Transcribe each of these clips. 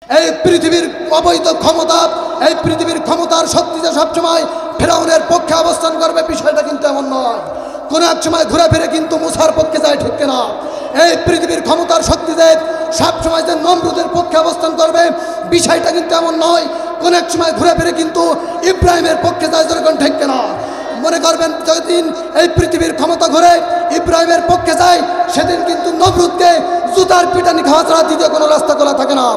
এই পৃথিবীর অবৈধ ক্ষমতা, এই পৃথিবীর ক্ষমতার শক্তি যে সবসময় ফেরাউনের পক্ষে অবস্থান করবে বিষয়টা কিন্তু এমন নয়। কোন এক সময় ঘুরে ফিরে কিন্তু মুসার পক্ষে যায়, ঠিক কিনা? এই পৃথিবীর ক্ষমতার শক্তি যে সবসময় যে নমরুদের পক্ষে অবস্থান করবে বিষয়টা কিন্তু এমন নয়। কোন এক সময় ঘুরে ফিরে কিন্তু ইব্রাহিমের পক্ষে যায়, যেরকম ঠিক কিনা? মনে করবেন যেদিন এই পৃথিবীর ক্ষমতা ঘুরে ইব্রাহিমের পক্ষে যায় সেদিন কিন্তু নমরুদকে জুতার পিটানি খাওয়া ছাড়া দ্বিতীয় কোনো রাস্তা খোলা থাকে না।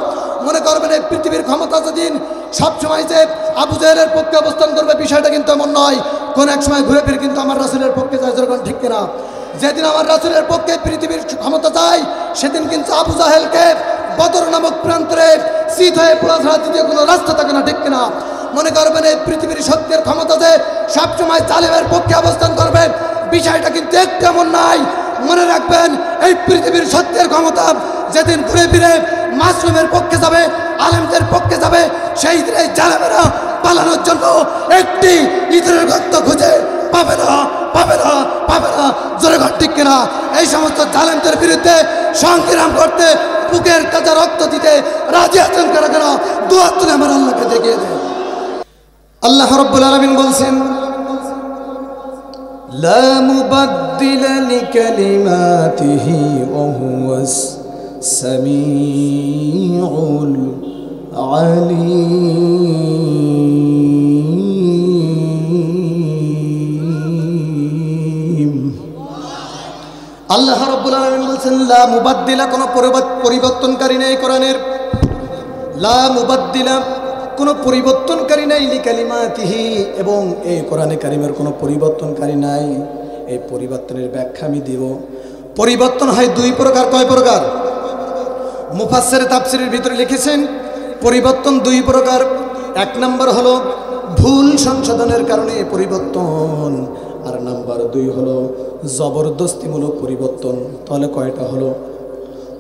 মনে করবেন এই পৃথিবীর ক্ষমতা যেদিন সবসময় যে আবু জাহেলের পক্ষে অবস্থান করবে বিষয়টা কিন্তু এমন নয়। কোন এক সময় ঘুরে ফিরে কিন্তু আমার রাসূলের পক্ষে যায়, যেরকম ঠিক কিনা? যেদিন আমার রাসূলের পক্ষে পৃথিবীর ক্ষমতা যায় সেদিন কিন্তু আবু জাহেলকে বদর নামক প্রান্তরে শীত হয়ে পোড়া ছাড়া দ্বিতীয় কোনো রাস্তা থাকে না, ঠিক কিনা? মনে করবেন এই পৃথিবীর সত্যের ক্ষমতা যে সবসময় জালেমের পক্ষে অবস্থান করবে বিষয়টা কিন্তু একটু এমন নাই। মনে রাখবেন এই পৃথিবীর সত্যের ক্ষমতা যেদিন ঘুরে ফিরে মাসলুমের পক্ষে যাবে, আলেমদের পক্ষে যাবে, সেই দিন এই জালেমেরা পালানোর জন্য একটি ইঁদুরের গর্ত খুঁজে পাবে না, পাবে না, পাবে না, জোরে ঘর ঠিক কিনা? এই সমস্ত জালেমদের বিরুদ্ধে সংগ্রাম করতে বুকের কাছে রক্ত দিতে রাজি আছেন কারা কারা? দুয়া তুলে আমার আল্লাহকে দেখিয়ে দেন। আল্লাহ রাব্বুল আলামিন বলছেন, লা মুবাদদিলা লিকালিমাতিহি ওয়া হুয়াস সামিউল আলিম। আল্লাহ রাব্বুল আলামিন বলছেন, লা মুবাদদিলা, কোনো পরিবর্তনকারী নেই কোরআনের। লা মুবাদদিলা, কোনো পরিবর্তনকারী নাই, লিকালিমাতিহি, এবং এই কোরআনে কারিমের কোনো পরিবর্তনকারী নাই। এই পরিবর্তনের ব্যাখ্যা আমি দিব। পরিবর্তন হয় দুই প্রকার। কয় প্রকার? মুফাসসির তাফসীরের ভিতরে লিখেছেন পরিবর্তন দুই প্রকার। এক নম্বর হলো ভুল সংশোধনের কারণে পরিবর্তন, আর নাম্বার দুই হলো জবরদস্তিমূলক পরিবর্তন। তাহলে কয়টা হলো?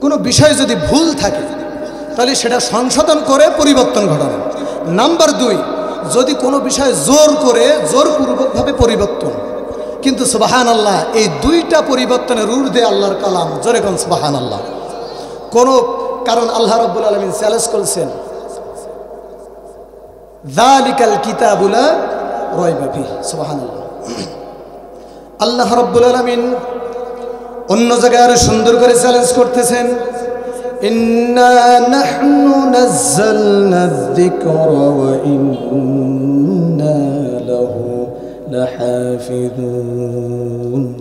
কোনো বিষয় যদি ভুল থাকে তাহলে সেটা সংশোধন করে পরিবর্তন ঘটানো। নাম্বার দুই, যদি কোনো বিষয় জোর করে জোরপূর্বকভাবে পরিবর্তন। কিন্তু সুবহানাল্লাহ, এই দুইটা পরিবর্তনের ঊর্ধ্বে আল্লাহর কালাম, জোরে কোন সুবহানাল্লাহ। কোনো কারণ আল্লাহ রাব্বুল আলামিন চ্যালেঞ্জ করেছেন, যালিকাল কিতাবু লা রাইবা ফিহি। সুবহানাল্লাহ। আল্লাহ রাব্বুল আলামিন অন্য জায়গায় আরো সুন্দর করে চ্যালেঞ্জ করতেছেন, ইন্না নাহনু নাযালনা যিকরা ওয়া ইন্না লাহু লাহাফিজুন।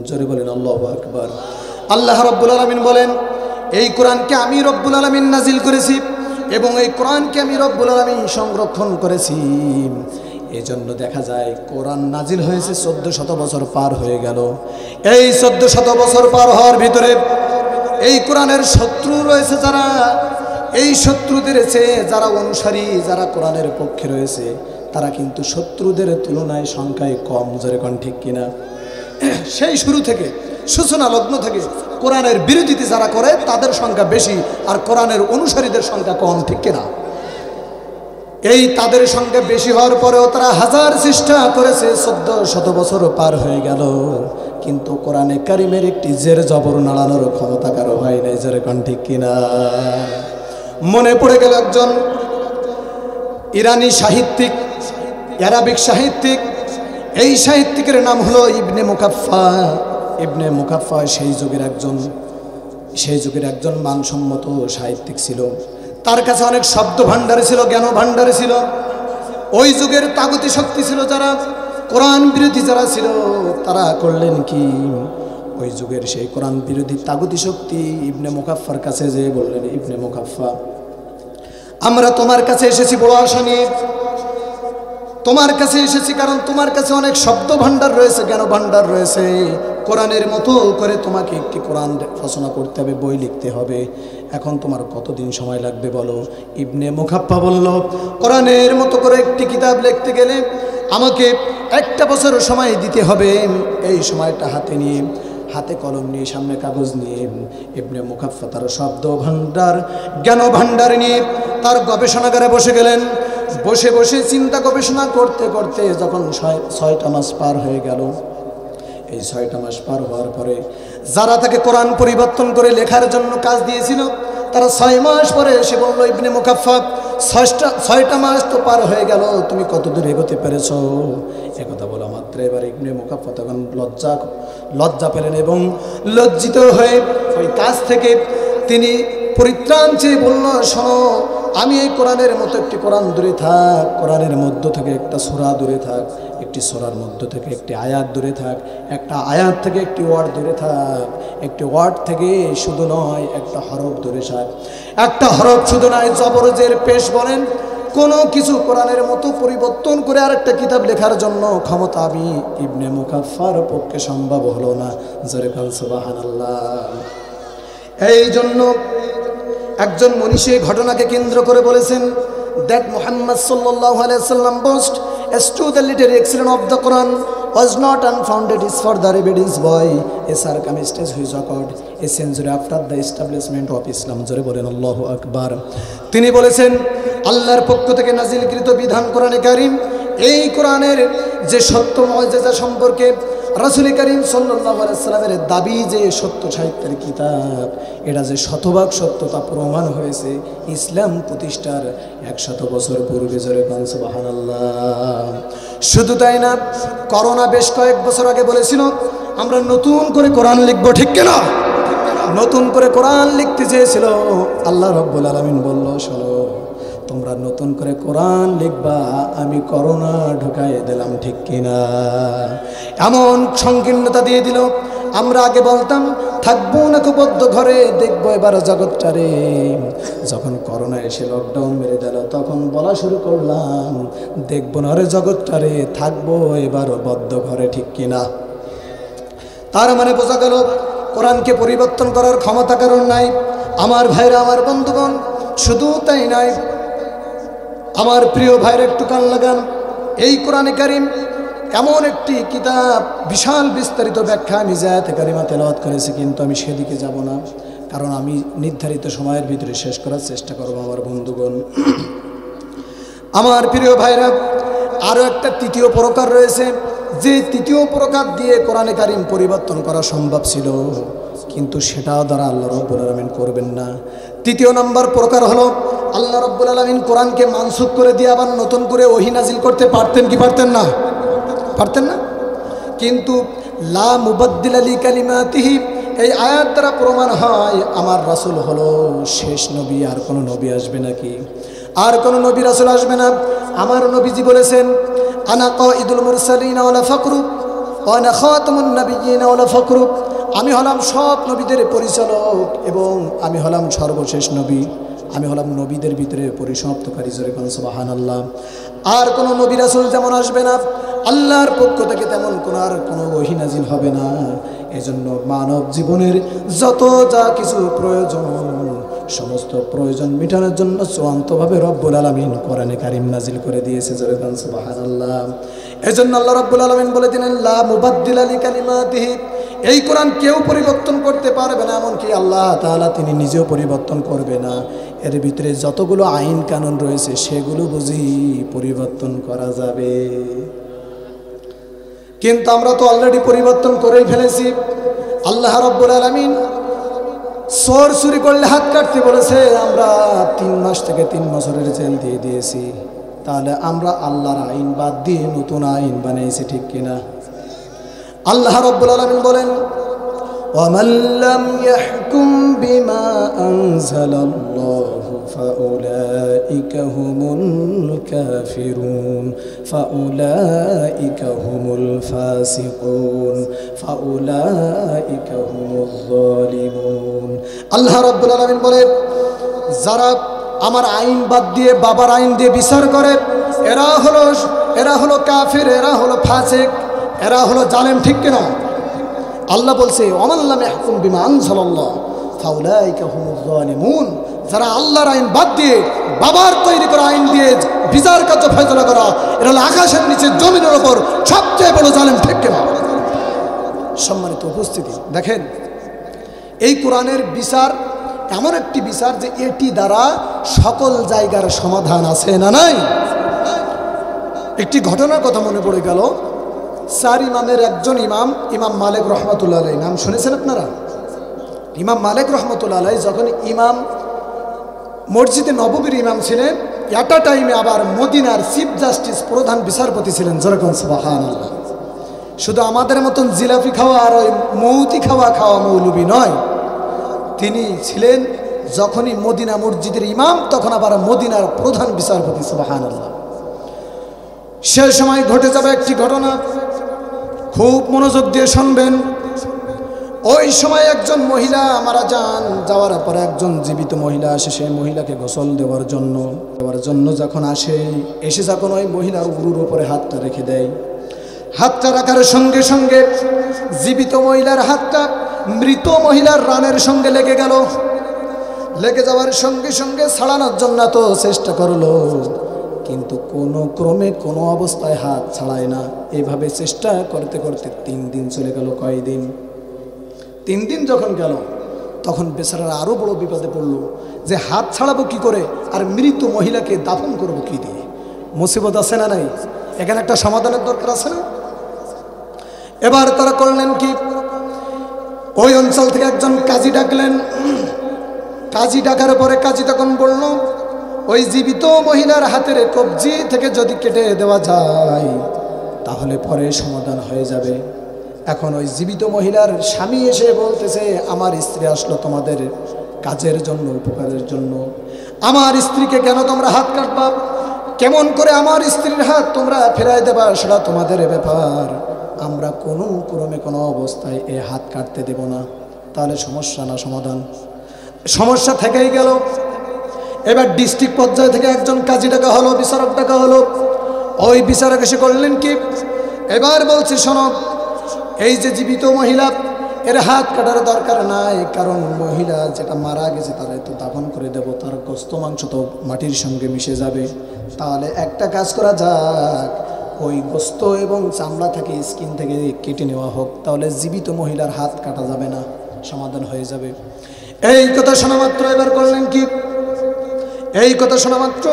জোরে বলেন আল্লাহু আকবার। আল্লাহ রাব্বুল আলামিন বলেন, এই কোরআনকে আমি রব্বুল আলামিন নাজিল করেছি এবং এই কোরআনকে আমি রব্বুল আলামিন সংরক্ষণ করেছি। এজন্য দেখা যায় কোরআন নাজিল হয়েছে 1400 বছর পার হয়ে গেল। এই 1400 বছর পার হওয়ার ভিতরে এই কোরআনের শত্রু রয়েছে যারা, এই শত্রুদের চেয়ে যারা অনুসারী, যারা কোরআনের পক্ষে রয়েছে তারা কিন্তু শত্রুদের তুলনায় সংখ্যায় কম। যেরকম ঠিক কিনা? সেই শুরু থেকে, সূচনা লগ্ন থেকে কোরআনের বিরোধিতা যারা করে তাদের সংখ্যা বেশি, আর কোরআনের অনুসারীদের সংখ্যা কম, ঠিক কিনা? এই তাদের সংখ্যা বেশি হওয়ার পরেও তারা হাজার চেষ্টা করেছে, 1400 বছর পার হয়ে গেল, কিন্তু কোরআনে কারিমের একটি জের জবর নাড়ানোর ক্ষমতা কারো হয় নাই। যেরকম ঠিক কিনা? মনে পড়ে গেল একজন ইরানি সাহিত্যিক, আরবিক সাহিত্যিক। এই সাহিত্যিকের নাম হলো ইবনে মুকাফফা। ইবনে মুকাফফা সেই যুগের একজন মানসম্মত সাহিত্যিক ছিল। তার কাছে অনেক শব্দ ভাণ্ডারে ছিল, জ্ঞান ভাণ্ডারে ছিল। ওই যুগের তাগুতি শক্তি ছিল যারা, কোরআন বিরোধী যারা ছিল, তারা করলেন কি? ওই যুগের সেই কোরআন বিরোধী তাগুতি শক্তি ইবনে মুকাফফার কাছে যে বললেন, ইবনে মুকাফফা, আমরা তোমার কাছে এসেছি বড় আশা নিয়ে। তোমার কাছে এসেছি কারণ তোমার কাছে অনেক শব্দ ভাণ্ডার রয়েছে, জ্ঞান ভাণ্ডার রয়েছে। কোরআনের মতো করে তোমাকে একটি কোরআন রচনা করতে হবে, বই লিখতে হবে। এখন তোমার কতদিন সময় লাগবে বলো? ইবনে মুকাফফা বলল, কোরআনের মতো করে একটি কিতাব লিখতে গেলে আমাকে 1 বছর সময় দিতে হবে। এই সময়টা হাতে কলম নিয়ে, সামনে কাগজ নিয়ে ইবনে মুকাফফা তার শব্দ ভাণ্ডার, জ্ঞান ভাণ্ডার নিয়ে তার গবেষণাগারে বসে গেলেন। বসে বসে চিন্তা গবেষণা করতে করতে যখন 6টা মাস পার হয়ে গেল, এই 6টা মাস পার হওয়ার পরে যারা তাকে কোরআন পরিবর্তন করে লেখার জন্য কাজ দিয়েছিল তারা 6 মাস পরে এসে বলল, ইবনে মুকাফফাফ 6টা মাস তো পার হয়ে গেল, তুমি কত দূর এগোতে পেরেছ? একথা বলা মাত্র এবার ইবনে মুকাফফা তখন লজ্জা পেলেন এবং লজ্জিত হয়ে ওই কাজ থেকে তিনি পরিত্রাণ চেয়ে বলল, শোনো, আমি এই কোরআনের মতো একটি কোরআন দূরে থাক, কোরআনের মধ্য থেকে একটা সূরা দূরে থাক, একটি সূরার মধ্য থেকে একটি আয়াত দূরে থাক, একটা আয়াত থেকে একটি ওয়ার্ড দূরে থাক, একটি ওয়ার্ড থেকে শুধু নয় একটা হরফ দূরে থাক, একটা হরফ শুধু নয় জবরজের পেশ বলেন কোনো কিছু কোরআনের মতো পরিবর্তন করে আরেকটা কিতাব লেখার জন্য ক্ষমতা আমি ইবনে মুকাফফার পক্ষে সম্ভব হলো না। জোরে বলেন সুবহানাল্লাহ। এই জন্য একজন মনীষী ঘটনাকে কেন্দ্র করে বলেছেন, that Muhammad sallallahu alaihi wasallam boast as to the literary excellence of the Quran was not unfounded is for the rebellious boy a circumstance which occurred a century after the establishment of Islam. জোরে বলেন আল্লাহু আকবার। তিনি বলেছেন, আল্লাহর পক্ষ থেকে নাজিলকৃত বিধান কোরআনে কারীম, এই কোরআনের যে সত্য মুজিজা সম্পর্কে রাসূল করিম সাল্লাল্লাহু আলাইহি ওয়াসাল্লামের দাবি যে সত্য সাহিত্যের কিতাব, এটা যে শতভাগ সত্যতা প্রমাণ হয়েছে ইসলাম প্রতিষ্ঠার 100 বছর পূর্বে। জোরে বলেন সুবহানাল্লাহ। শুধু তাই না, করোনা বেশ কয়েক বছর আগে বলেছিল আমরা নতুন করে কোরআন লিখব, ঠিক কিনা? নতুন করে কোরআন লিখতে চেয়েছিল, আল্লাহ রাব্বুল আলামিন বলল, শোনো, তোমরা নতুন করে কোরআন লিখবা, আমি করোনা ঢুকাই দিলাম, ঠিক কিনা? এমন সংকীর্ণতা দিয়ে দিল। আমরা আগে বলতাম থাকবো না বদ্ধ ঘরে, দেখবো এবার জগৎটারে। যখন করোনা এসে লকডাউন মেরে দিল, তখন বলা শুরু করলাম দেখবো না রে জগৎটারে, থাকবো এবার বদ্ধ ঘরে, ঠিক কিনা? তার মানে বোঝা গেল কোরআনকে পরিবর্তন করার ক্ষমতা কারণ নাই। আমার ভাইরা, আমার বন্ধুগণ, শুধু তাই নাই, আমার প্রিয় ভাইরা একটু কান লাগান। এই কোরআনে কারীম এমন একটি কিতাব, বিশাল বিস্তারিত ব্যাখ্যা আমি আয়াতে কারিমা তেলাওয়াত করেছি, কিন্তু আমি সেদিকে যাব না, কারণ আমি নির্ধারিত সময়ের ভিতরে শেষ করার চেষ্টা করব। আমার বন্ধুগণ, আমার প্রিয় ভাইরা, আরও একটা তৃতীয় প্রকার রয়েছে, যে তৃতীয় প্রকার দিয়ে কোরআনে কারীম পরিবর্তন করা সম্ভব ছিল, কিন্তু সেটাও দ্বারা আল্লাহ রাব্বুল আলামিন করবেন না। তৃতীয় নম্বর প্রকার হলো, আল্লাহ রাব্বুল আলামিন কোরআনকে মানসুখ করে দিয়ে আবার নতুন করে ওহী নাজিল করতে পারতেন কি পারতেন না? পারতেন না। কিন্তু লা মুবাদ্দিলা লিকালিমাতিহি, এই আয়াত দ্বারা প্রমাণ হয় আমার রাসূল হলো শেষ নবী, আর কোনো নবী আসবে নাকি? আর কোনো নবী রাসূল আসবে না। আমার নবীজি বলেছেন, আনা কাঈদুল মুরসালিন ওয়ালা ফাকরু ওয়া আনা খাতামুন নাবিয়্যিন ওয়ালা ফাকরু, আমি হলাম সব নবীদের পরিচালক এবং আমি হলাম সর্বশেষ নবী, আমি হলাম নবীদের ভিতরে পরিসমাপ্তকারী। জোরে বলেন সুবহানাল্লাহ। আর কোনো নবী রাসূল যেমন আসবে না, আল্লাহর পক্ষ থেকে তেমন কোনো ওহী নাজিল হবে না। এজন্য মানব জীবনের যত যা কিছু প্রয়োজন, সমস্ত প্রয়োজন মেটানোর জন্য চূড়ান্তভাবে রব্বুল আলামিন কোরআনে কারীম নাজিল করে দিয়েছে। জোরে বলেন সুবহানাল্লাহ। এজন্য আল্লাহ রব্বুল আলামিন বলে দিলেন, লা মুবাদ্দিলা লিকালিমাতিহি, এই কোরআন কেউ পরিবর্তন করতে পারবে না, এমনকি আল্লাহ তাআলা তিনি নিজেও পরিবর্তন করবে না। এর ভিতরে যতগুলো আইন কানুন রয়েছে সেগুলো বুঝি পরিবর্তন করা যাবে, কিন্তু আমরা তো অলরেডি পরিবর্তন করেই ফেলেছি। আল্লাহ রাব্বুল আলামিন চোর চুরি করলে হাত কাটতে বলেছে, আমরা 3 মাস থেকে 3 বছরের জেল দিয়ে দিয়েছি। তাহলে আমরা আল্লাহর আইন বাদ দিয়ে নতুন আইন বানিয়েছি, ঠিক কিনা? আল্লাহ রাব্বুল আলামিন বলেন, ওয়ামান লাম ইয়াহকুম বিমা আনজালাল্লাহু ফাউলাইকা হুমুল কাফিরুন ফাউলাইকা হুমুল ফাসিকুন ফাউলাইকা হুমুল যালিমুন। আল্লাহ রাব্বুল আলামিন বলেন, যারা আমার আইন বাদ দিয়ে বাবার আইন দিয়ে বিচার করে, এরা হলো কাফির, এরা হলো ফাসিক, এরা হলো জালেম, ঠিক কিনা? আল্লাহ বলছে, ওয়ামান লাম ইয়াহকুম বিমা আনজালাল্লাহ ফাউলাইকা হুমুজ যালিমুন, যারা আল্লাহর আইন বাদ দিয়ে বাবার তৈরি করা আইন দিয়ে বিচার কার্য ফয়সালা করা, এরা হলো আকাশের নিচে জমিনের উপর সবচেয়ে বড় জালেম, ঠিক কিনা? সম্মানিত উপস্থিতি, দেখেন এই কোরআনের বিচার এমন একটি বিচার যে এটি দ্বারা সকল জায়গার সমাধান আছে না নাই? একটি ঘটনার কথা মনে পড়ে গেল। 4 ইমামের একজন ইমাম, ইমাম মালিক রহমতুল্লাহ আলাইহি, নাম শুনেছেন আপনারা? ইমাম মালিক রহমতুল্লাহ আলাইহি যখন ইমাম মসজিদে নববীর ইমাম ছিলেন, এট আ টাইমে আবার মদিনার চিফ জাস্টিস প্রধান বিচারপতি ছিলেন। যেরকম সুবহানাল্লাহ। শুধু আমাদের মতন জিলাপি খাওয়া আর ওই মৌতি খাওয়া মৌলবি নয়, তিনি ছিলেন যখনই মদিনা মসজিদের ইমাম তখন আবার মদিনার প্রধান বিচারপতি। সুবহানাল্লাহ। সে সময় ঘটে যাবে একটি ঘটনা, খুব মনোযোগ দিয়ে শুনবেন। ওই সময় একজন মহিলা মারা যান, যাওয়ার পরে একজন জীবিত মহিলা আসে সেই মহিলাকে গোসল দেওয়ার জন্য যখন এসে যখন ওই মহিলার উরুর উপরে হাতটা রেখে দেয়, হাতটা রাখার সঙ্গে সঙ্গে জীবিত মহিলার হাতটা মৃত মহিলার রানের সঙ্গে লেগে গেল। লেগে যাওয়ার সঙ্গে সঙ্গে ছাড়ানোর জন্য তো চেষ্টা করলো, কিন্তু কোনো ক্রমে কোনো অবস্থায় হাত ছাড়ায় না। এইভাবে চেষ্টা করতে করতে 3 দিন চলে গেল। কয়দিন? 3 দিন যখন গেল তখন বেচারারা আরও বড় বিপদে পড়লো যে হাত ছাড়াবো কি করে, আর মৃত মহিলাকে দাফন করবো কি দিয়ে? মুসিবত আছে না নাই? এখানে একটা সমাধানের দরকার আছে না? এবার তারা করলেন কি, ওই অঞ্চল থেকে একজন কাজী ডাকলেন। কাজী ডাকার পরে কাজী তখন বলল, ওই জীবিত মহিলার হাতের কবজি থেকে যদি কেটে দেওয়া যায় তাহলে পরে সমাধান হয়ে যাবে। এখন ওই জীবিত মহিলার স্বামী এসে বলতেছে, আমার স্ত্রী আসলো তোমাদের কাজের জন্য, উপকারের জন্য। আমার স্ত্রীকে কেন তোমরা হাত কাটবা? কেমন করে আমার স্ত্রীর হাত তোমরা ফেরাই দেবা সেটা তোমাদের ব্যাপার। আমরা কোনো ক্রমে কোনো অবস্থায় এ হাত কাটতে দেব না। তাহলে সমস্যা না সমাধান? সমস্যা থেকেই গেল। এবার ডিস্ট্রিক্ট পর্যায় থেকে একজন কাজী ডাকা হলো, বিচারক ডাকা হলো। ওই বিচারক এসে করলেন কি, এবার বলছি শোনো, এই যে জীবিত মহিলা এর হাত কাটার দরকার নাই, কারণ মহিলা যেটা মারা গেছে তারা তো দাফন করে দেব, তার গোস্ত মাংস তো মাটির সঙ্গে মিশে যাবে। তাহলে একটা কাজ করা যাক, ওই গোস্ত এবং চামড়া থেকে স্কিন থেকে কেটে নেওয়া হোক, তাহলে জীবিত মহিলার হাত কাটা যাবে না, সমাধান হয়ে যাবে। এই কথা শোনা মাত্র এবার করলেন কি, এই কথা শোনা মাত্র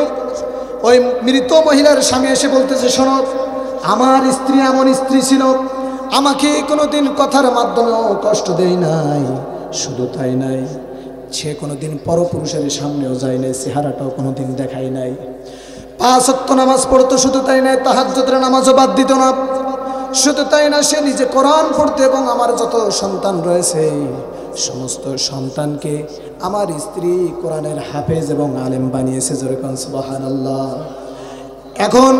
ওই মৃত মহিলার স্বামী এসে বলতেছে, শোনো, আমার স্ত্রী এমন স্ত্রী ছিল, আমাকে কোনোদিন কথার মাধ্যমেও কষ্ট দেয় নাই। শুধু তাই নাই, সে কোনোদিন পরপুরুষের সামনেও যায় নাই, চেহারাটাও কোনোদিন দেখায় নাই। 5 ওয়াক্ত নামাজ পড়তো, শুধু তাই নাই, তাহাজ্জুদের নামাজও বাদ দিত না। শুধু তাই না, সে নিজে কোরআন পড়তে এবং আমার যত সন্তান রয়েছে সমস্ত সন্তানকে আমার স্ত্রী কোরআনের হাফেজ এবং আলেম বানিয়েছে। যেরকম সুবহানাল্লাহ। এখন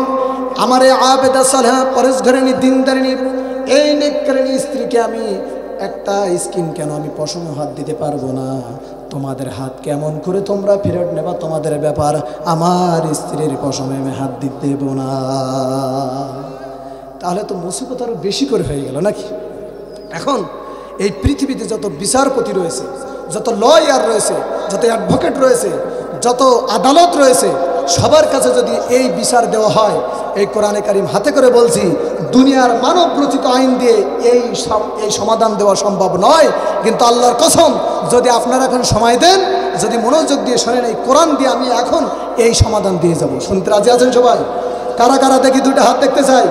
আমার এই আবেদা সালেহা পরেশঘরিণী দিনদারিণী এই নেককারিণী স্ত্রীকে আমি একটা স্কিন কেন আমি পশমে হাত দিতে পারবো না? তোমাদের হাত কেমন করে তোমরা ফেরত নেবা তোমাদের ব্যাপার, আমার স্ত্রীর পশমে আমি হাত দিতে দেব না। তাহলে তো মুসিবত আরো বেশি করে হয়ে গেল নাকি? এখন এই পৃথিবীতে যত বিচারপতি রয়েছে, যত লয়ার রয়েছে, যত অ্যাডভোকেট রয়েছে, যত আদালত রয়েছে, সবার কাছে যদি এই বিচার দেওয়া হয়, এই কোরআনে কারিম হাতে করে বলছি, দুনিয়ার মানব রচিত আইন দিয়ে এই সমাধান দেওয়া সম্ভব নয়। কিন্তু আল্লাহর কসম, যদি আপনারা এখন সময় দেন, যদি মনোযোগ দিয়ে শোনেন, এই কোরআন দিয়ে আমি এখন এই সমাধান দিয়ে যাব। শুনতে রাজি আছেন সবাই? কারা কারা দেখি 2টা হাত দেখতে চাই।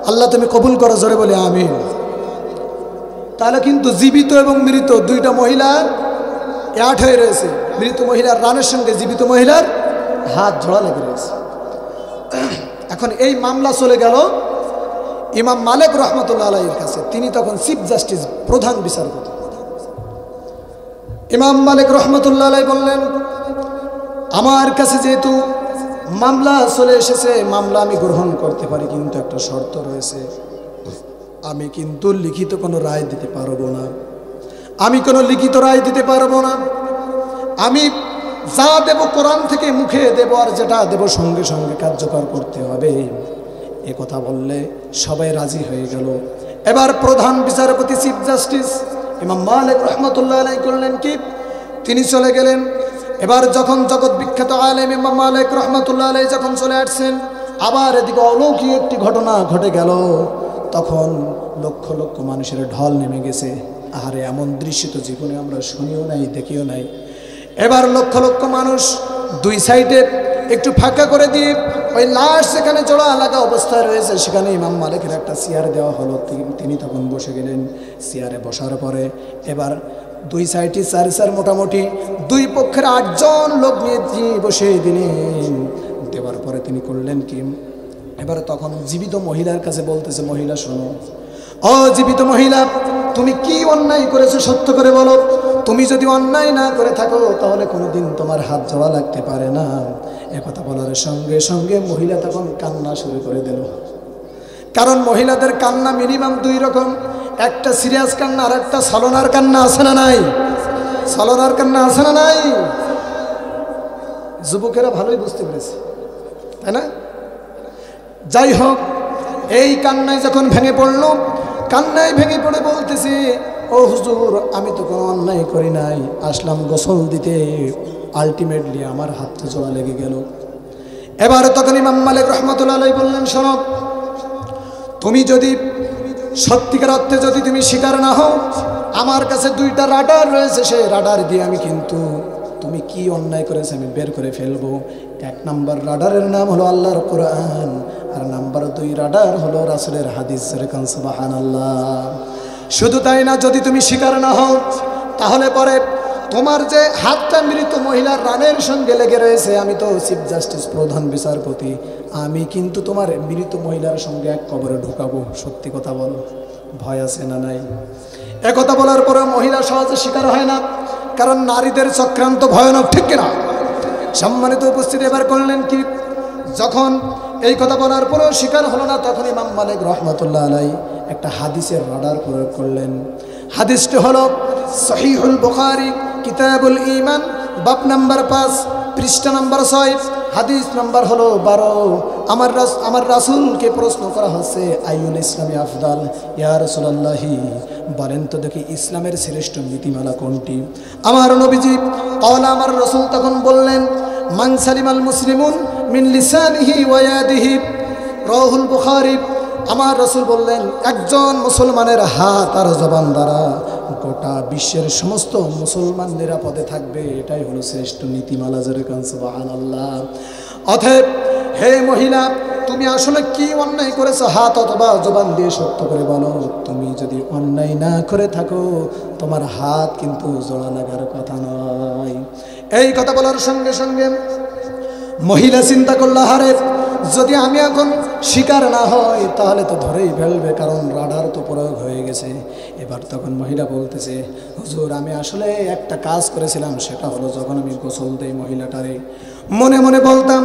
আল্লাহ তুমি কবুল করো, জোরে বলে আমিন। তাহলে কিন্তু জীবিত এবং মৃত 2টা মহিলা এক হয়ে রয়েছে। মৃত মহিলার রানের সঙ্গে জীবিত মহিলার হাত জোড়া লেগে রয়েছে। এখন এই মামলা চলে গেল ইমাম মালিক রহমতুল্লাহ আলাইহির কাছে। তিনি তখন চিফ জাস্টিস, প্রধান বিচারপতি। ইমাম মালিক রহমতুল্লাহ আলাইহি বললেন, আমার কাছে যেহেতু মামলা চলে এসেছে, মামলা আমি গ্রহণ করতে পারি, কিন্তু একটা শর্ত রয়েছে, আমি কিন্তু লিখিত কোনো রায় দিতে পারবো না। আমি কোনো লিখিত রায় দিতে পারবো না। আমি যা দেব কোরআন থেকে মুখে দেব, আর যেটা দেব সঙ্গে সঙ্গে কার্যকর করতে হবে। এ কথা বললে সবাই রাজি হয়ে গেল। এবার প্রধান বিচারপতি চিফ জাস্টিস ইমাম মালিক রহমতুল্লাহ আলাইহি করলেন কি, তিনি চলে গেলেন। এবার যখন জগৎ বিখ্যাত আলেম ইমাম মালিক রহমতুল্লাহ আলাইহি যখন চলে আসছেন, আবার এদিকে অলৌকিক একটি ঘটনা ঘটে গেল। তখন লক্ষ লক্ষ মানুষের ঢল নেমে গেছে। আহারে, এমন দৃশ্য তো জীবনে আমরা শুনিও নাই, দেখিও নাই। এবার লক্ষ লক্ষ মানুষ 2 সাইডে একটু ফাঁকা করে দিয়ে ওই লাশ যেখানে জোড়া লাগা অবস্থায় রয়েছে সেখানে ইমাম মালিকের একটা চেয়ার দেওয়া হলো। তিনি তখন বসে গেলেন। চেয়ারে বসার পরে এবার দুই সাইডে চার মোটামুটি দুই পক্ষের 8 জন লোক নিয়ে বসে দিলেন। দেওয়ার পরে তিনি করলেন কি, এবারে তখন জীবিত মহিলার কাছে বলতেছে, মহিলা শোনো, ও জীবিত মহিলা, তুমি কি অন্যায় করেছো সত্য করে বলো। তুমি যদি অন্যায় না করে থাকো তাহলে কোনোদিন তোমার হাত জোড়া লাগতে পারে না। একথা বলার সঙ্গে সঙ্গে মহিলা তখন কান্না শুরু করে দিল। কারণ মহিলাদের কান্না মিনিমাম 2 রকম, একটা সিরিয়াস কান্না আর একটা ছলনার কান্না, আছে না নাই? ছলনার কান্না আছে না নাই? যুবকেরা ভালোই বুঝতে পেরেছে, তাই না? যাই হোক, এই কান্নায় যখন ভেঙে পড়ল, কান্নায় ভেঙে পড়ে বলতেছে, ও হুজুর, আমি তো কোনো অন্যায় করি নাই, আসলাম গোসল দিতে, আলটিমেটলি আমার হাতটা জোড়া লেগে গেল। এবার তখন ইমাম মালিক রহমাতুল্লাহ আলাইহি বললেন, শোনো, তুমি যদি সত্যিকার অর্থে যদি তুমি স্বীকার না হও, আমার কাছে 2টা রাডার রয়েছে, সেই রাডার দিয়ে আমি কিন্তু তুমি কি অন্যায় করেছে আমি বের করে ফেলবো। 1 নম্বর রাডারের নাম হলো আল্লাহর কোরআন, আর নাম্বার 2 রাডার হলো রাসূলের হাদিস। সুবহানাল্লাহ। শুধু তাই না, যদি তুমি স্বীকার না হও তাহলে পরে তোমার যে হাতটা মৃত মহিলার রানের সঙ্গে লেগে রয়েছে, আমি তো চিফ জাস্টিস, প্রধান বিচারপতি, আমি কিন্তু তোমার মৃত মহিলার সঙ্গে এক কবরে ঢুকাবো। সত্যি কথা বলো, ভয় আছে না নাই? একথা বলার পরে মহিলা সহজে স্বীকার হয় না, কারণ নারীদের চক্রান্ত ভয়ানক, ঠিক কিনা? সম্মানিত উপস্থিতি, এবার করলেন কি, যখন এই কথা বলার পরেও স্বীকার হলো না, তখন ইমাম মালিক রহমাতুল্লাহ আলাইহি একটা হাদিসের রাডার প্রয়োগ করলেন। হাদিসটি হলো সহিহুল বুখারী, কিতাবুল ঈমান, বাব নাম্বার 5, পৃষ্ঠা নাম্বার 6, হাদিস নাম্বার হলো 12। আমার রাসূলকে প্রশ্ন করা হচ্ছে, আইয়ুল ইসলামি আফদাল, ইয়া রাসূলুল্লাহি, বলেন তো দেখি ইসলামের শ্রেষ্ঠ নীতিমালা কোনটি? আমার নবীজি আমার রাসূল তখন বললেন, মান সালিমাল মুসলিমুন মিন লিসানিহি ওয়া ইয়াদিহি, রাওয়াহুল বুখারী। আমার রাসূল বললেন, একজন মুসলমানের হাত আর জবান দ্বারা গোটা বিশ্বের সমস্ত মুসলমান নিরাপদে থাকবে, এটাই হলো শ্রেষ্ঠ নীতিমালা। যেরকম সুবহানাল্লাহ। অতএব হে মহিলা, তুমি আসলে কি অন্যায় করেছো, হাত অথবা জবান দিয়ে সত্য করে বলো। তুমি যদি অন্যায় না করে থাকো, তোমার হাত কিন্তু জোড়া লাগার কথা নয়। এই কথা বলার সঙ্গে সঙ্গে মহিলা চিন্তা করলো, হারে, যদি আমি এখন শিকার না হই তাহলে তো ধরেই ফেলবে, কারণ রাডার তো প্রয়োগ হয়ে গেছে। এবার তখন মহিলা বলতেছে, হুজুর, আমি আসলে একটা কাজ করেছিলাম, সেটা হলো যখন আমি গোসল দেই মহিলাটারে, মনে মনে বলতাম,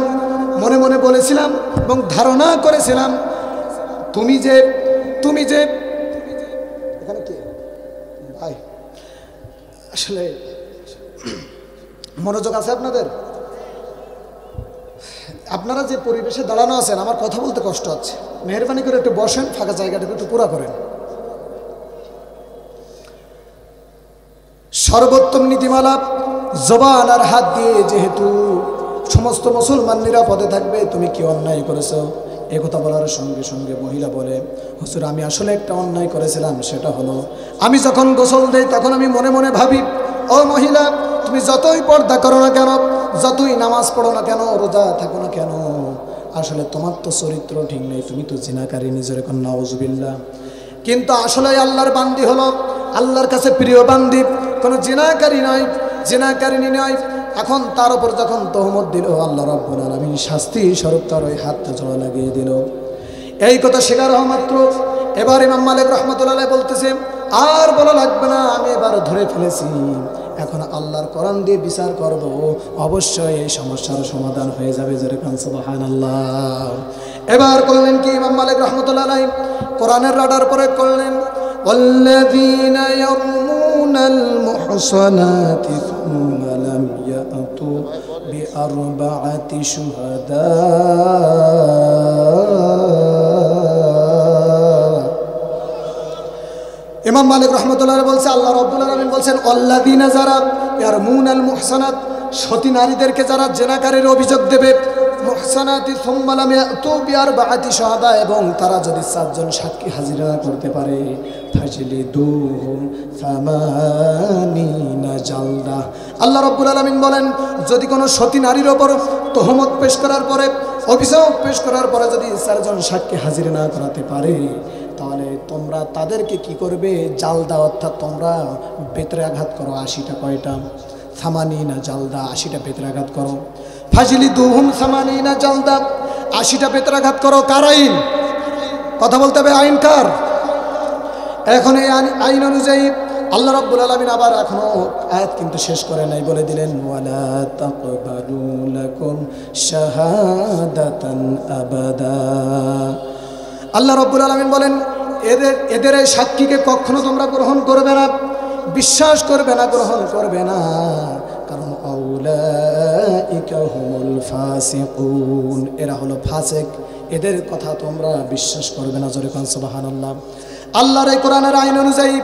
মনে মনে বলেছিলাম এবং ধারণা করেছিলাম, তুমি যে এখানে কে ভাই, আসলে মনোযোগ আছে আপনাদের? আপনারা যে পরিবেশে দাঁড়ানো আছেন, আমার কথা বলতে কষ্ট হচ্ছে, মেহরবানি করে একটু বসেন, ফাঁকা জায়গাটাকে একটু পুরা করেন। সর্বোত্তম নীতিমালা জবান আর হাত দিয়ে যেহেতু সমস্ত মুসলমান নিরাপদে থাকবে, তুমি কি অন্যায় করেছো? এই কথা বলার সঙ্গে সঙ্গে মহিলা বলে, হুজুর, আমি আসলে একটা অন্যায় করেছিলাম, সেটা হলো আমি যখন গোসল দেই তখন আমি মনে মনে ভাবি, ও মহিলা, তুমি যতই পর্দা করো না কেন, যতই নামাজ পড়ো না কেন, রোজা থাকো না কেন, আসলে তোমার তো চরিত্র ঠিক নেই, তুমি তো জিনাকারী, নিজের এখন নাউজুবিল্লাহ। কিন্তু আসলে আল্লাহর বান্দি হলো, আল্লাহর কাছে প্রিয় বান্দি, কোনো জিনাকারী নয়, জিনাকারিনী নয়। এখন তার উপর যখন তহমত দিল, আল্লাহ রাব্বুল আলামিন শাস্তি স্বরূপ তার ওই হাতটা জোড়া লাগিয়ে দিল। এই কথা স্বীকার হওয়া মাত্র এবার ইমাম মালিক রহমাতুল্লাহ আলাইহি বলতেছে, আর বলা লাগবে না, আমি এবার ধরে ফেলেছি, এখন আল্লাহর কোরআন দিয়ে বিচার করব, অবশ্যই এই সমস্যার সমাধান হয়ে যাবে। যেরকম সুবহানাল্লাহ। এবার করলেন কি ইমাম মালিক রহমাতুল্লাহ আলাইহি, কোরআনের রাডার প্রয়োগ করলেন, ওয়াল্লাযীনা ইয়ারমুনাল মুহসানাতি সুম্মা লাম ইয়াতু বিআরবাআতি শুহাদা। ইমাম মালিক রহমাতুল্লাহ বলছে, আল্লাহ রাব্বুল আলামিন বলছেন, আল্লাযীনা, যারা ইয়ারমুনাল মুহসানাত, সতী নারীদেরকে যারা জিনাকারীর অভিযোগ দেবে, মুহসানাতি সুম্মা লাম ইয়াতু বিআরবাআতি শুহাদা, এবং তারা যদি 4 জন সাক্ষী হাজির না করতে পারে, ফাজলিদুহুম সামানিনা জালদা। আল্লাহ রাব্বুল আলামিন বলেন, যদি কোনো সতী নারীর ওপর তহমত পেশ করার পরে, অভিযোগ পেশ করার পরে যদি 4 জন সাক্ষী হাজির না করাতে পারে, তাহলে তোমরা তাদেরকে কি করবে? জালদা, অর্থাৎ তোমরা বেতরে আঘাত করো। 80টা কয়টা? 80 জালদা, 80টা বেতরে আঘাত করো। ফাজলিদুহুম 80 জালদা, 80টা বেতরে আঘাত করো। কার আইন? কথা বলতে হবে, আইন কার? এখন এই আইন অনুযায়ী আল্লাহ রাব্বুল আলামিন আবার এখনো আয়াত কিন্তু শেষ করে নাই, বলে দিলেন ওয়ালা তাকবালু লাকুম শাহাদাতান আবাদা। আল্লাহ রাব্বুল আলামিন বলেন এদের এই সাক্ষীকে কখনো তোমরা গ্রহণ করবে না, বিশ্বাস করবে না, গ্রহণ করবে না, কারণ আউলাইকা হুমুল ফাসিকুন, এরা হলো ফাসিক, এদের কথা তোমরা বিশ্বাস করবে না। জোরে কোন সুবহানাল্লাহ। আল্লাহর এই কোরআনের আইন অনুযায়ী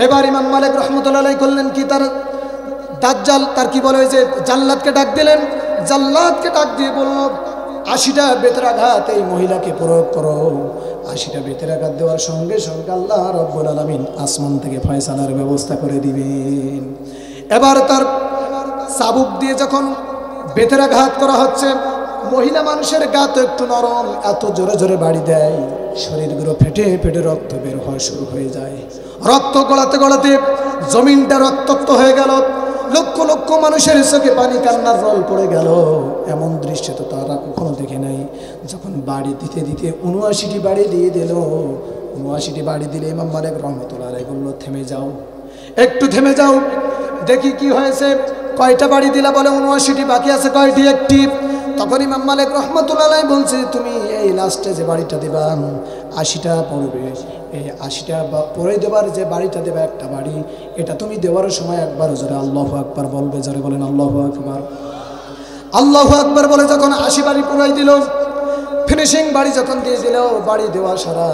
এবার ইমাম মালিক রহমতুল্লাহ আলাইহি করলেন কি? তার দাজ্জাল, তার কি বলে, যে জাল্লাদকে ডাক দিলেন। জাল্লাদকে ডাক দিয়ে বলল 80টা বেতের আঘাত এই মহিলাকে প্রয়োগ করো। 80টা বেতের আঘাত দেওয়ার সঙ্গে সঙ্গে আল্লাহ রাব্বুল আলামিন আসমান থেকে ফয়সালার ব্যবস্থা করে দিবেন। এবার তার চাবুক দিয়ে যখন বেতের আঘাত করা হচ্ছে, মহিলা মানুষের গা তো একটু নরম, এত জোরে জোরে বাড়ি দেয়, শরীরগুলো ফেটে ফেটে রক্ত বের হওয়া শুরু হয়ে যায়। রক্ত গড়াতে গড়াতে জমিনটা রক্তাক্ত হয়ে গেল। লক্ষ লক্ষ মানুষের চোখে পানি, কান্নার রল পড়ে গেল। এমন দৃশ্য তো তারা কখনো দেখে নাই। যখন বাড়ি দিতে দিতে 79টি বাড়ি দিয়ে দিল। 79টি বাড়ি দিলে ইমাম মালিক রহমতুল্লাহ আলাইহি বলল থেমে যাও, একটু থেমে যাও, দেখি কি হয়েছে। কয়টা বাড়ি দিলা? বলে 79টি, বাকি আছে কয়টি? একটি। তখন ইমাম মালিক রহমতুল্লাহ আলাইহি বলছে তুমি এই লাস্টে যে বাড়িটা দিবা 80টা পড়বে, এই 80টা পরে দেবার যে বাড়িটা দেবে একটা বাড়ি, এটা তুমি দেওয়ার সময় একবার জোরে আল্লাহু আকবার বলবে। জোরে বলেন আল্লাহু আকবার। আল্লাহু আকবার বলে যখন 80 বাড়ি পুরাই দিল, ফিনিশিং বাড়ি যখন দিয়ে দিল, বাড়ি দেওয়া সারা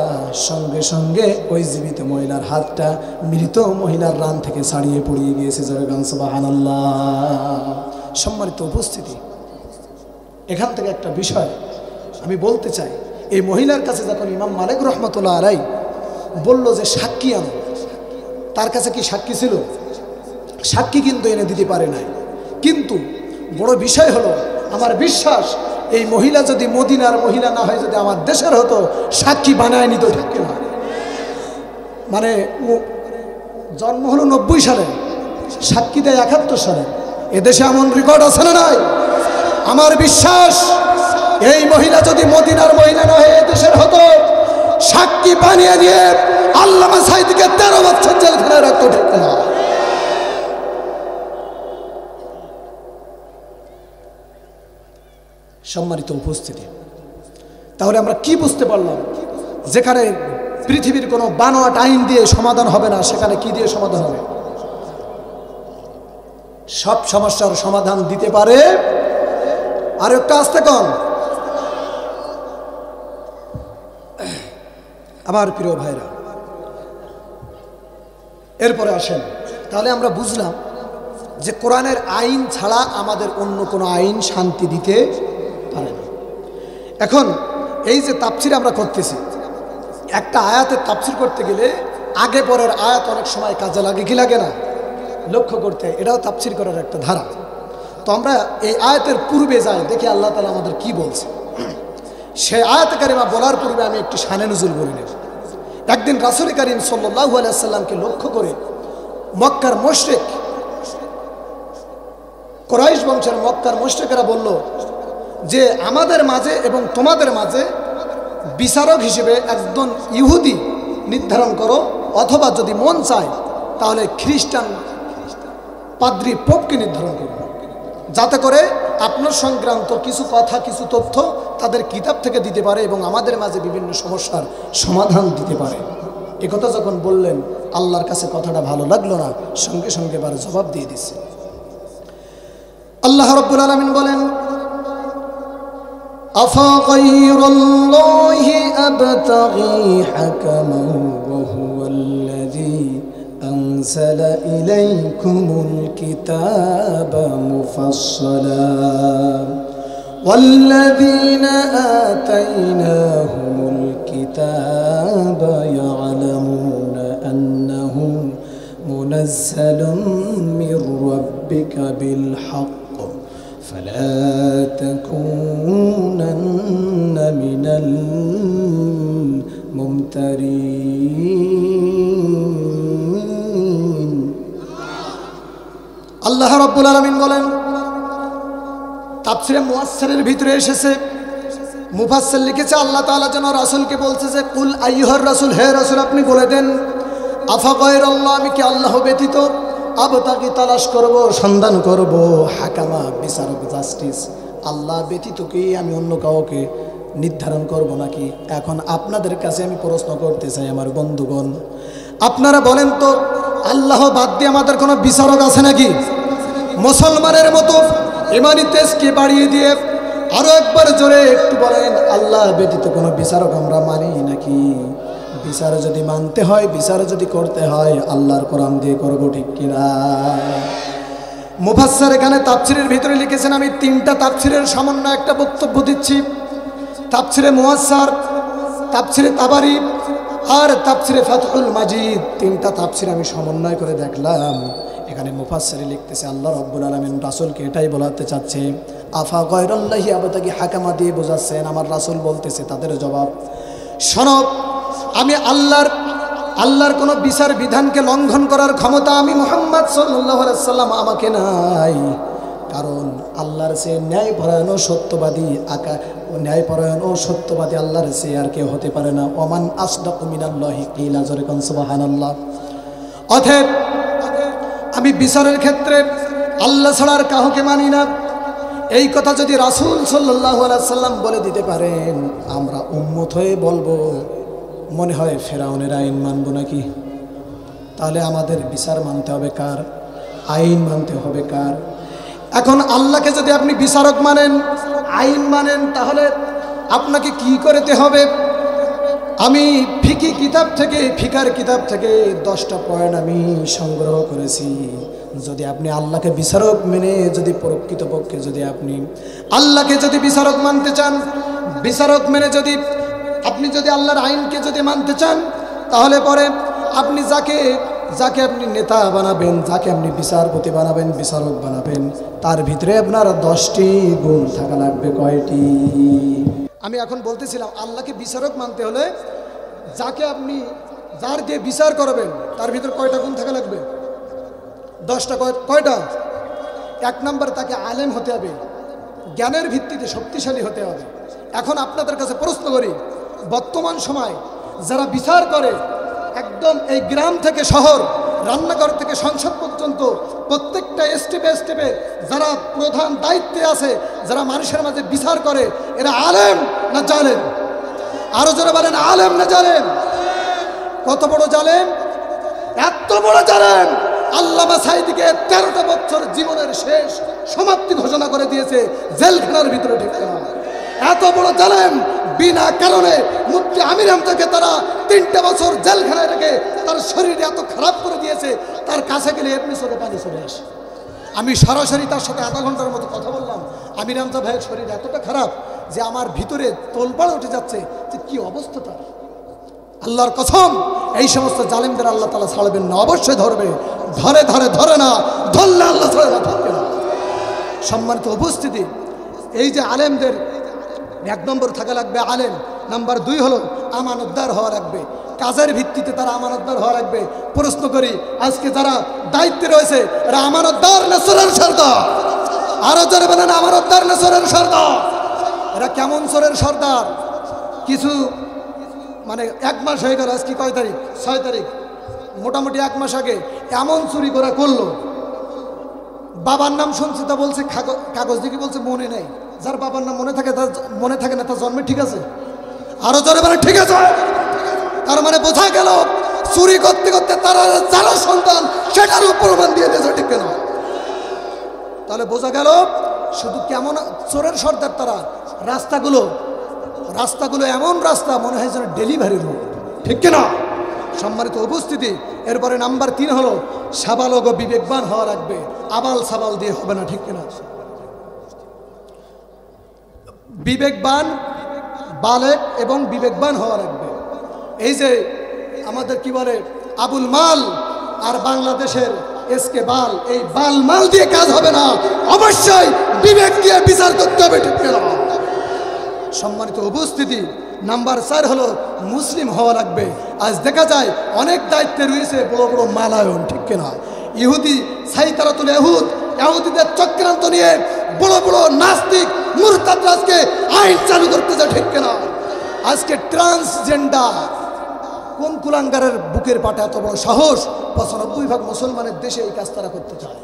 সঙ্গে সঙ্গে ওই জীবিত মহিলার হাতটা মৃত মহিলার রান থেকে ছাড়িয়ে পড়িয়ে গিয়েছে। জোরে গান সুবহানাল্লাহ। সম্মানিত উপস্থিতি, এখান থেকে একটা বিষয় আমি বলতে চাই। এই মহিলার কাছে যখন ইমাম মালিক রহমতুল্লাহ আলাইহি বলল যে সাক্ষী আনো, তার কাছে কি সাক্ষী ছিল? সাক্ষী কিন্তু এনে দিতে পারে নাই। কিন্তু বড় বিষয় হলো, আমার বিশ্বাস এই মহিলা যদি মদিনার মহিলা না হয়, যদি আমার দেশের হতো, সাক্ষী বানায় নিত, ঠিক কিনা? মানে জন্ম হলো 90 সালে, সাক্ষী দেয় 71 সালে। এদেশে এমন রেকর্ড আছে না নাই? আমার বিশ্বাস এই মহিলা যদি মদিনার মহিলা না হয়ে দেশের হতো, সাক্ষী বানিয়ে দিয়ে আল্লামা সাঈদীকে 13 বছর জেলখানায় রাখতো, ঠিক না? সম্মানিত উপস্থিতি, তাহলে আমরা কি বুঝতে পারলাম? যেখানে পৃথিবীর কোনো বানোয়াট আইন দিয়ে সমাধান হবে না, সেখানে কি দিয়ে সমাধান হবে? সব সমস্যার সমাধান দিতে পারে। আর একটা আসতে কম। আমার প্রিয় ভাইরা, এরপরে আসেন, তাহলে আমরা বুঝলাম যে কোরআনের আইন ছাড়া আমাদের অন্য কোনো আইন শান্তি দিতে পারে না। এখন এই যে তাফসীর আমরা করতেছি, একটা আয়াতের তাফসীর করতে গেলে আগে পরের আয়াত অনেক সময় কাজে লাগে, কি লাগে না? লক্ষ্য করতে, এটাও তাফসীর করার একটা ধারা। তো আমরা এই আয়াতের পূর্বে যাই, দেখি আল্লাহ তাআলা আমাদের কি বলছে। সেই আয়াতে কারিমা বলার পূর্বে আমি একটু শানে নুজুল বলে নেব। একদিন রাসূল করিম সাল্লাল্লাহু আলাইহি ওয়াসাল্লামকে লক্ষ্য করে মক্কার মুশরিক, কুরাইশ বংশের মক্কার মুশরিকরা বলল যে আমাদের মাঝে এবং তোমাদের মাঝে বিচারক হিসেবে একজন ইহুদি নির্ধারণ করো, অথবা যদি মন চায় তাহলে খ্রিস্টান পাদ্রী পোপকে নির্ধারণ করো, যাতে করে আপনার সংক্রান্ত কিছু কথা, কিছু তথ্য তাদের কিতাব থেকে দিতে পারে এবং আমাদের মাঝে বিভিন্ন সমস্যার সমাধান দিতে পারে। একথা যখন বললেন, আল্লাহর কাছে কথাটা ভালো লাগলো না, সঙ্গে সঙ্গে এবার জবাব দিয়ে দিচ্ছে। আল্লাহ রাব্বুল আলামিন বলেন, আফা গায়রাল্লাহি আবতাগি হাকামান ওয়া হুয়াল্লাযী أنزل إليكم الكتاب مفصلا والذين آتيناهم الكتاب يعلمون أنه منزل من ربك بالحق فلا تكونن من الممترين রাব্বুল আলামিন বলেন, তাফসীরে মুয়াসসারের ভিতরে এসেছে, মুফাসসির লিখেছে আল্লাহ তাআলা যেন রাসূলকে বলছে যে কুল আইয়ুহার রাসূল, হে রাসূল আপনি বলে দেন, আফা গায়রাল্লাহ, আমি কি আল্লাহ ব্যতীত আবতাগি তালাশ করব, সন্ধান করব, হাকামা বিচারক, জাস্টিস, আল্লাহ ব্যতীত কি আমি অন্য কাউকে নির্ধারণ করব নাকি? এখন আপনাদের কাছে আমি প্রশ্ন করতে চাই আমার বন্ধুগণ, আপনারা বলেন তো আল্লাহ বাদ দিয়ে আমাদের কোনো বিচারক আছে নাকি? মুসলমানের মতো ইমানি তেজকে বাড়িয়ে দিয়ে আরো একবার জোরে একটু বলেন, আল্লাহ ব্যতীত কোনো বিচারক আমরা মানি নাকি? বিচার যদি মানতে হয়, বিচার যদি করতে হয়, আল্লাহর কোরআন দিয়ে করব, ঠিক কিনা? মুফাসসির এখানে তাফসীরের ভিতরে লিখেছেন, আমি তিনটা তাফসীরের সমন্বয়ে একটা বক্তব্য দিচ্ছি। তাফসীরে মুয়াসসার, তাফসীরে তাবারি আর তাফসীরে ফাতহুল মাজিদ, তিনটা তাফসীর আমি সমন্বয় করে দেখলাম। এখানে মুফাসসির লিখতেছে আল্লাহ রাব্বুল আলামিন রাসূলকে এটাই বলাতে চাচ্ছে, আফা গায়রাল্লাহি আবতাগি হাকামা দিয়ে বোঝাচ্ছেন। আমার রাসূল বলতেছে তাদের জবাব, শোনো, আমি আল্লাহর কোনো বিচার বিধানকে লঙ্ঘন করার ক্ষমতা আমি মুহাম্মদ সাল্লাল্লাহু আলাইহি ওয়াসাল্লাম আমাকে নাই। কারণ আল্লাহর সে ন্যায়পরায়ণ ও সত্যবাদী ন্যায়পরায়ণ ও সত্যবাদী আল্লাহর সে আর কেউ হতে পারে না। ওমান আসদাকু মিনাল্লাহি কিলা, জোরে কোন সুবহানাল্লাহ। অতএব আমি বিচারের ক্ষেত্রে আল্লাহ ছাড়া আর কাউকে মানি না। এই কথা যদি রাসূল সাল্লাল্লাহু আলাইহি ওয়াসাল্লাম বলে দিতে পারেন, আমরা উম্মত হয়ে বলবো মনে হয় ফেরাউনের আইন মানব নাকি? তাহলে আমাদের বিচার মানতে হবে কার? আইন মানতে হবে কার? এখন আল্লাহকে যদি আপনি বিচারক মানেন, আইন মানেন, তাহলে আপনাকে কি করতে হবে? আমি ফিকার কিতাব থেকে 10টা পয়েন্ট আমি সংগ্রহ করেছি। যদি আপনি আল্লাহকে বিচারক মেনে যদি প্রকৃতপক্ষে যদি আপনি আল্লাহকে যদি বিচারক মানতে চান, বিচারক মেনে যদি আপনি আল্লাহর আইনকে যদি মানতে চান, তাহলে পরে আপনি যাকে আপনি নেতা বানাবেন, যাকে আপনি বিচারপতি বানাবেন, বিচারক বানাবেন, তার ভিতরে আপনার 10টি গুণ থাকা লাগবে। কয়টি? আমি এখন বলতেছিলাম আল্লাহকে বিচারক মানতে হলে যার দিয়ে বিচার করবেন তার ভিতরে কয়টা গুণ থাকা লাগবে? 10টা। কয়টা? 1 নম্বর, তাকে আলেম হতে হবে, জ্ঞানের ভিত্তিতে শক্তিশালী হতে হবে। এখন আপনাদের কাছে প্রশ্ন করি, বর্তমান সময় যারা বিচার করে, একদম এই গ্রাম থেকে শহর, রান্নাঘর থেকে সংসদ পর্যন্ত প্রত্যেকটা স্টেপে যারা প্রধান দায়িত্বে আছে, যারা মানুষের মাঝে বিচার করে, এরা আলেম না জালেম? আরো যারা বলেন আলেম না জালেম? কত বড় জালেম! এত বড় জালেম আল্লামা সাঈদীকে 13টা বছর জীবনের শেষ সমাপ্তি ঘোষণা করে দিয়েছে জেলখানার ভিতরে ঢুকে। এত বড় জালেম, বিনা কারণে মুফতি আমির হামজাকে তারা 3টা বছর জেলখানায় রেখে তার শরীরে এত খারাপ করে দিয়েছে, তার কাছে গেলে এমনি চোখে পানি চলে আসে। আমি সরাসরি তার সাথে আধা ঘন্টার মতো কথা বললাম। আমির হামজা ভাইয়ের শরীর এতটা খারাপ যে আমার ভিতরে তোলপাড় উঠে যাচ্ছে যে কি অবস্থা তার। আল্লাহর কসম, এই সমস্ত জালেমদের আল্লাহ তাআলা ছাড়বেন না, অবশ্যই ধরবে। ধরে না, ধরলে আল্লাহ ছাড়বে না। সম্মানিত উপস্থিতি, এই যে আলেমদের 1 নম্বর থাকা লাগবে আলেম। নাম্বার 2 হলো আমানতদার হওয়া লাগবে, কাজের ভিত্তিতে তারা আমানতদার হওয়া লাগবে। প্রশ্ন করি, আজকে যারা দায়িত্বে রয়েছে এরা আমানতদার না চোরের সর্দার? আরো যারা বলেন আমানতদার না চোরের সর্দার? এরা কেমন চোরের সর্দার? কিছু মানে 1 মাস হয়ে গেল, আজকে কয় তারিখ? 6 তারিখ, মোটামুটি 1 মাস আগে এমন চুরি করা করলো, বাবার নাম শুনছি তা বলছে কাগজ দেখি বলছে মনে নেই। যার বাবার নাম মনে থাকে না তার জন্মে ঠিক আছে? আরো জোরে মানে ঠিক আছে। তার মানে বোঝা গেল চুরি করতে করতে তারা যারা সন্তান সেটার প্রমাণ দিয়ে দিয়েছে, ঠিক কেন? তাহলে বোঝা গেল শুধু কেমন চোরের সর্দার তারা। রাস্তাগুলো এমন রাস্তা মনে হয় যেন ডেলিভারি রোড, ঠিক কিনা? সম্মানিত উপস্থিতি, এরপরে নাম্বার 3 হলো সাবালক ও বিবেকবান হওয়া লাগবে, আবাল সাবাল দিয়ে হবে না, ঠিক কিনা? বিবেকবান, বালেক এবং বিবেকবান হওয়া লাগবে। এই যে আমাদের কি বলে আবুল মাল আর বাংলাদেশের এসকে বাল, এই বাল মাল দিয়ে কাজ হবে না, অবশ্যই বিবেক দিয়ে বিচার করতে হবে, ঠিক কিনা? সম্মানিত উপস্থিতি, নাম্বার 4 হলো মুসলিম হওয়া লাগবে। আজ দেখা যায় অনেক দায়িত্বে রয়েছে বড় বড় মালায়ন, ঠিক কিনা? ইহুদি সাইতারাতুল ইহুদ ইহুদিদের চক্রান্ত নিয়ে বড় বড় নাস্তিক মুরতাদরা আজকে আইন চালু করতে যায়, ঠিক কিনা? আজকে ট্রান্সজেন্ডার কোন কুলাঙ্গারের বুকের পাটা এত বড় সাহস? 95% মুসলমানের দেশে এই কাজ তারা করতে চায়,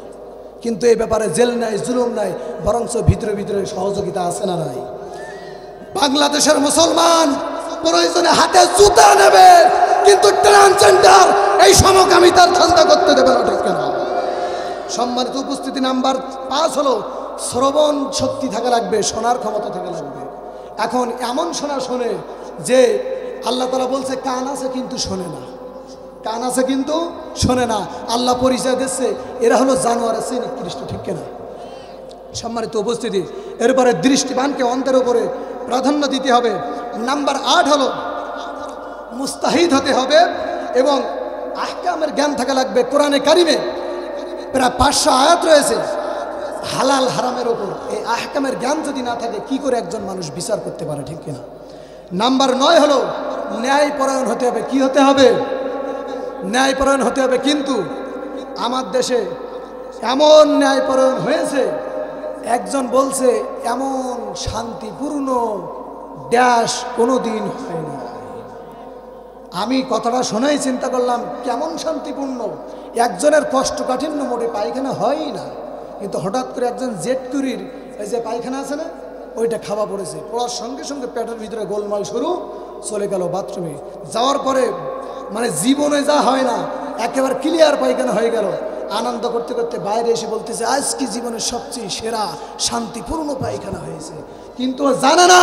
কিন্তু এই ব্যাপারে জেল নাই, জুলুম নাই, বরঞ্চ ভিতরে ভিতরে সহযোগিতা আছে না নাই? বাংলাদেশের মুসলমান প্রয়োজনে হাতে জুতা নেবে, কিন্তু ট্রান্সজেন্ডার এই সমকামিতার ধান্দা করতে দেবে না, ঠিক কিনা? সম্মানিত উপস্থিতি, নাম্বার 5 হলো শ্রবণ শক্তি থাকা লাগবে, শোনার ক্ষমতা থাকা লাগবে। এখন এমন শোনে যে আল্লাহ তাআলা বলছে কান আছে কিন্তু শোনে না, কান আছে কিন্তু শোনে না। আল্লাহ পরিচয় দিচ্ছে এরা হলো জানোয়ারের চেয়ে নিকৃষ্ট, ঠিক কিনা? সম্মানিত উপস্থিতি, এরপরে দৃষ্টিবানকে অন্তরের উপরে প্রাধান্য দিতে হবে। নাম্বার 8 হলো মুস্তাহিদ হতে হবে এবং আহকামের জ্ঞান থাকা লাগবে। কোরআনে কারিমে প্রায় 500 আয়াত রয়েছে হালাল হারামের ওপর। এই আহকামের জ্ঞান যদি না থাকে কি করে একজন মানুষ বিচার করতে পারে, ঠিক কিনা? নাম্বার 9 হলো ন্যায়পরায়ণ হতে হবে। কি হতে হবে? ন্যায়পরায়ণ হতে হবে। কিন্তু আমার দেশে এমন ন্যায়পরায়ণ হয়েছে, একজন বলছে এমন শান্তিপূর্ণ দেশ কোনোদিন হয় না। আমি কথাটা শুনেই চিন্তা করলাম কেমন শান্তিপূর্ণ, একজনের কষ্টকাঠিন্য মোটে পায়খানা হয়ই না, কিন্তু হঠাৎ করে একজন জেট কুরির এই যে পায়খানা আছে না, ওইটা খাওয়া পড়েছে, পড়ার সঙ্গে সঙ্গে পেটের ভিতরে গোলমাল শুরু, চলে গেল বাথরুমে। যাওয়ার পরে মানে জীবনে যা হয় না একেবারে ক্লিয়ার পায়খানা হয়ে গেল। আনন্দ করতে করতে বাইরে এসে বলতেছে আজকে জীবনের সবচেয়ে সেরা শান্তিপূর্ণ পায়খানা হয়েছে। কিন্তু জানে না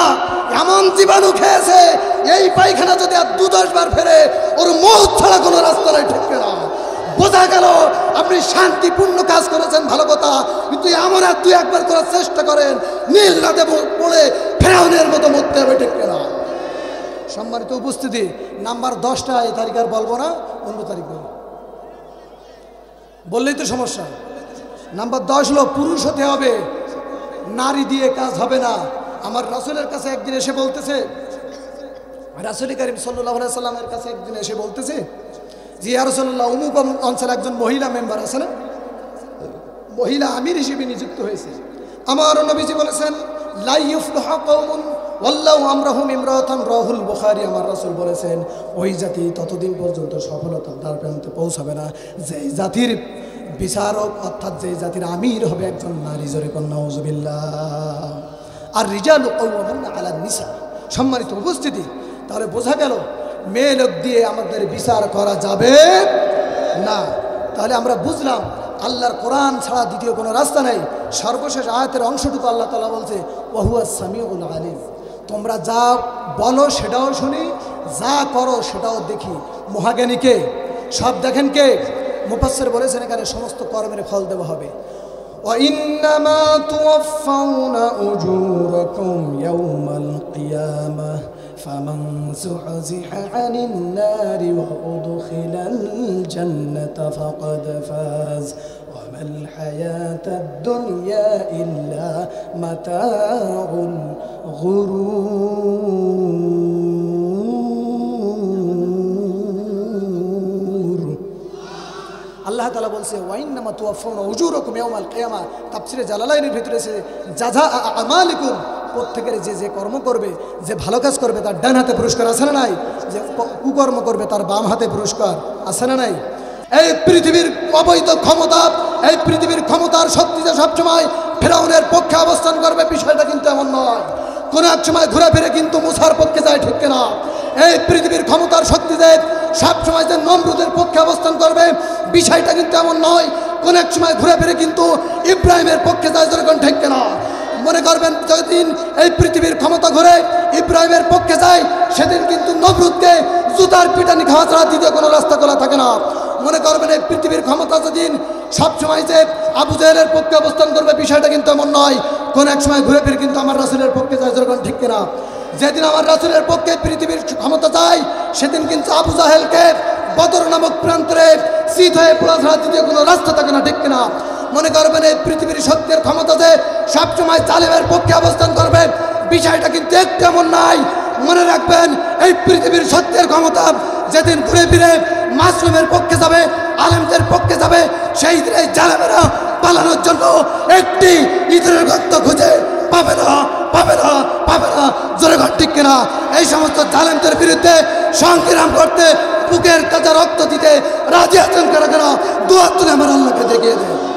এমন জীবাণু খেয়েছে এই পায়খানা যদি আর 2-10 বার ফেরে ওর মৌত ছাড়া কোনো রাস্তা নাই, ঠিক না? বোঝা গেল আপনি শান্তিপূর্ণ কাজ করেছেন, ভালো কথা, কিন্তু এমন আর 2-1 বার করার চেষ্টা করেন, নীল রাতে পড়ে ফেরাউনের মতো মরতে হবে, ঠিক না? সম্মানিত উপস্থিতি, নাম্বার 10টা এই তারিখ আর বলবো না, অন্য তারিখ বলবো, বললেই তো সমস্যা। নাম্বার 10 হলো পুরুষ হতে হবে, নারী দিয়ে কাজ হবে না। আমার রাসূলের কাছে একদিন এসে বলতেছে, রাসূল করিম সাল্লাল্লাহু আলাইহি সাল্লামের কাছে একদিন এসে বলতেছে যে ইয়া রাসূলুল্লাহ, অমুক অঞ্চলে একজন মহিলা মেম্বার আছে না, মহিলা আমির হিসেবে নিযুক্ত হয়েছে। আমার নবীজি বলেছেন লা ইফলাহু কওমুন ওয়াল্লাহু আমরাহুম ইমরাতান, রাহুল বুখারী। আমার রাসূল বলেছেন ওই জাতি ততদিন পর্যন্ত সফলতার দ্বার প্রান্তে পৌঁছাবে না যে জাতির বিচারক অর্থাৎ যে জাতির আমির হবে একজন নারী। জোরে কোন নাউযুবিল্লাহ। আর রিজালু কাওয়ামুনা আলান নিসা। সম্মানিত উপস্থিতি, তাহলে বোঝা গেল মেয়ে লোক দিয়ে আমাদের বিচার করা যাবে না। তাহলে আমরা বুঝলাম আল্লাহর কোরআন ছাড়া দ্বিতীয় কোনো রাস্তা নেই। সর্বশেষ আয়াতের অংশটুকু আল্লাহ তাআলা বলছে ওয়াহুয়াস সামিউল আলিম, তোমরা যা বলো সেটাও শুনি, যা করো সেটাও দেখি। মহাজ্ঞানী কে? সব দেখেন কে? মুফাসসির বলেছেন এখানে সমস্ত কর্মের ফল দেওয়া হবে। وَإِنَّمَا تُوَفَّوْنَ أُجُورَكُمْ يَوْمَ الْقِيَامَةِ فَمَنْ زُحْزِحَ عَنِ النَّارِ وَأُدْخِلَ الْجَنَّةَ فَقَدْ فَازَ وَمَا الْحَيَاةُ الدُّنْيَا إِلَّا مَتَاعُ الْغُرُورِ। আল্লাহ তাআলা বলছে ওয়াইন্নামা তুওয়াফাউনা উজুরাকুম ইয়াওমাল কিয়ামা। তাফসীরে জালালাইনের ভিতরে আছে জাযা আমালিকুম, প্রত্যেকের যে যে কর্ম করবে, যে ভালো কাজ করবে তার ডান হাতে পুরস্কার আছে না নাই, যে কুকর্ম করবে তার বাম হাতে পুরস্কার আছে না নাই। এই পৃথিবীর অবৈধ ক্ষমতা, এই পৃথিবীর ক্ষমতার শক্তি যে সবসময় ফেরাউনের পক্ষে অবস্থান করবে বিষয়টা কিন্তু এমন নয়। কোনো এক সময় ঘুরে ফিরে কিন্তু মুসার পক্ষে যায়, ঠিক কিনা? এই পৃথিবীর ক্ষমতার শক্তি যে সবসময় যে নমরুদের পক্ষে অবস্থান করবে বিষয়টা কিন্তু এমন নয়। কোন এক সময় ঘুরে ফিরে কিন্তু ইব্রাহিমের পক্ষে যায়, যেরকম ঠিক কিনা? মনে করবেন যেদিন এই পৃথিবীর ক্ষমতা ঘুরে ইব্রাহিমের পক্ষে যায় সেদিন কিন্তু নমরুদকে জুতার পিটানি খাওয়া ছাড়া দ্বিতীয় কোনো রাস্তা খোলা থাকে না। মনে করবেন এই পৃথিবীর ক্ষমতা যেদিন সবসময় যে আবু জাহেলের পক্ষে অবস্থান করবে বিষয়টা কিন্তু এমন নয়। কোন এক সময় ঘুরে ফিরে কিন্তু আমার রাসূলের পক্ষে যায়, যেরকম ঠিক কিনা? যেদিন আমার রাসূলের পক্ষে পৃথিবীর ক্ষমতা যায় সেদিন কিন্তু আবু জাহেলকে বদর নামক প্রান্তরে শীত হয়ে পড়া ছাড়া দ্বিতীয় কোনো রাস্তা থাকে না, ঠিক কিনা? মনে করবেন এই পৃথিবীর সত্যের ক্ষমতা যে সবসময় জালেমের পক্ষে অবস্থান করবে বিষয়টা কিন্তু একটু এমন নাই। মনে রাখবেন এই পৃথিবীর সত্যের ক্ষমতা যেদিন ঘুরে ফিরে মাসুমের পক্ষে যাবে, আলেমদের পক্ষে যাবে, সেই দিন এই জালেমেরা পালানোর জন্য একটি ইঁদুরের গর্ত খুঁজে পাবে না, পাবে না, পাবে না। জোরে ঘর ঠিক কিনা? এই সমস্ত জালেমদের বিরুদ্ধে সংগ্রাম করতে, বুকের কাঁচা রক্ত দিতে রাজি আছেন কেন? কেন দুয়ার তুলে আমার আল্লাহকে দেখিয়ে দেয়।